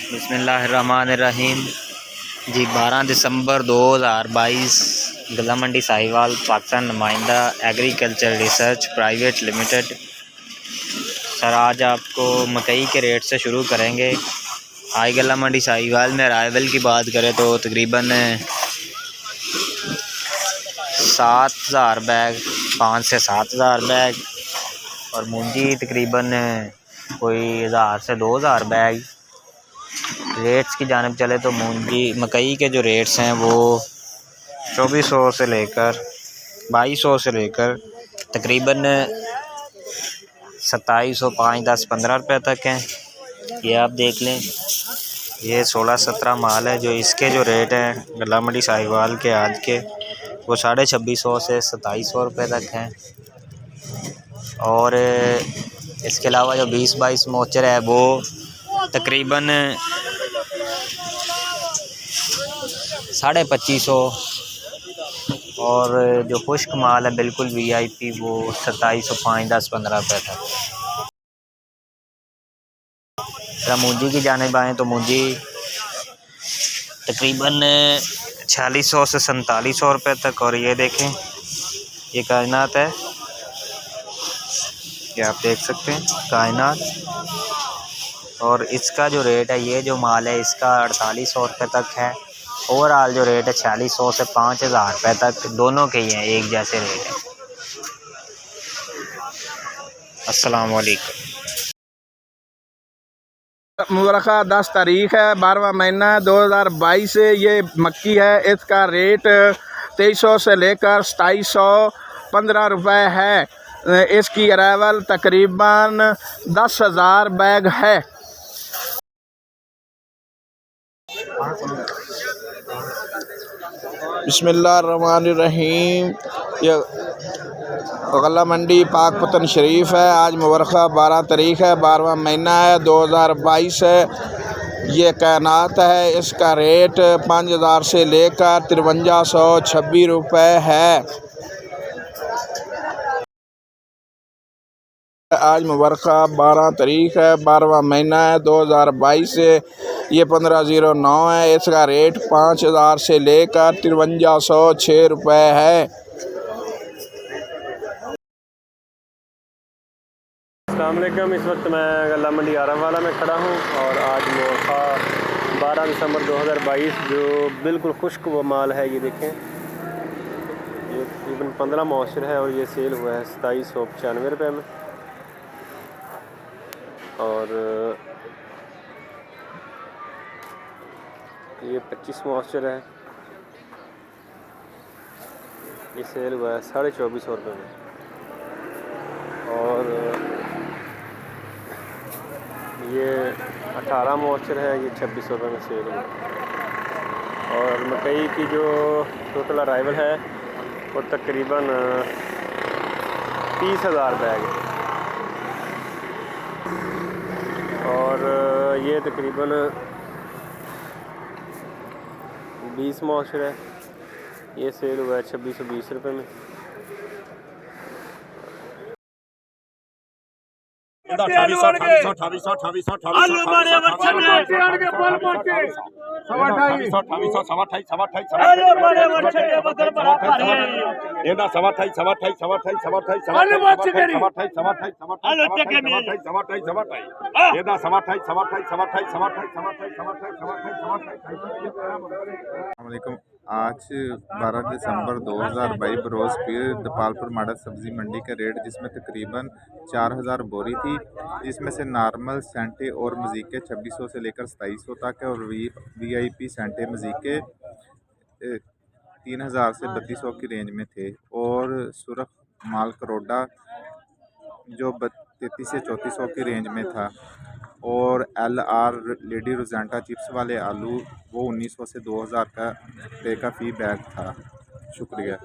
बिस्मिल्लाहिर्रहमानिर्रहीम। जी 12 दिसंबर 2022 गला मंडी साहिवाल पाकिस्तान नुमाइंदा agriculture research private limited. Sir आज आपको मकई के रेट से शुरू करेंगे। आज गला मंडी साहिवाल में अराइवल की बात करें तो तकरीबन 7,000 बैग, 5 से 7,000 बैग, और मूंजी तकरीबन कोई 1,000 से 2,000 बैग। रेट्स की जानिब चले तो मूंजी मकई के जो रेट्स हैं वो 2400 से लेकर 2200 से लेकर तकरीबन 2700, 5, 10, 15 रुपये तक हैं। ये आप देख लें, ये 16-17 माल है। जो इसके जो रेट हैं गला मंडी साहिवाल के आज के वो 2650 से 2700 रुपये तक हैं। और इसके अलावा जो 20-22 मोचर है वो तकरीबन 2550, और जो खुश्क माल है बिल्कुल वीआईपी वो 2700, 5, 10, 15 रुपये था। मूंजी की जानिब आएँ तो मूंजी तकरीबन 4600 से 4700 रुपये तक। और ये देखें, ये कायनात है, ये आप देख सकते हैं कायनात। और इसका जो रेट है, ये जो माल है इसका 4800 रुपये तक है। ओवरऑल जो रेट है 4600 से 5000 रुपये तक दोनों के ही हैं, एक जैसे रेट है। अस्सलाम वालेकुम। मुबारका 10 तारीख है, 12वां महीना 2022। ये मक्की है, इसका रेट 2300 से लेकर 2715 रुपये है। इसकी अराइवल तकरीबन 10,000 बैग है। बिस्मिल्लाहिर्रहमानिर्रहीम। ये गला मंडी पाकपतन शरीफ है। आज मुबारका 12 तारीख है, 12वां महीना है, 2022 है। ये कायनात है, इसका रेट 5000 से लेकर 5326 रुपये है। आज मुबारका 12 तारीख है, 12वां महीना है, 2022 से। ये 1509 है। इसका रेट 5000 से लेकर 5306 रुपये है। अस्सलाम वालेकुम। इस वक्त मैं गला मंडी आरामवाला में खड़ा हूँ और आज मुबारका 12 दिसंबर 2022 जो बिल्कुल खुश्क वो माल है, ये देखें, ये तकरीबन 15 मौसर है और ये सेल हुआ है 2795 रुपये में। और ये 25 मॉइस्चर है, ये सेल हुआ है 2450 रुपये में। और ये 18 मॉइस्चर है, ये 2600 रुपये में सेल हुआ। और मकई की जो टोटल अराइवल है वो तकरीबन 30,000 बैग है। और ये तकरीबन 20 मॉइस्चर है, ये सेल हुआ है 2620 रुपये में। आज 12 दिसंबर 2022 बरोज़ पीर दपालपुर माड़ा सब्ज़ी मंडी के रेट जिसमें तकरीबन 4000 बोरी थी, जिसमें से नॉर्मल सेंटे और मज़ीके 2600 से लेकर 2700 तक है, और वीआईपी सेंटे मज़ीके 3000 से 3200 की रेंज में थे। और सुरख माल करोडा जो 3300 से 3400 की रेंज में था। और LR लेडी रोजेंटा चिप्स वाले आलू वो 1900 से 2000 का रुपये का फ़ी बैग था। शुक्रिया।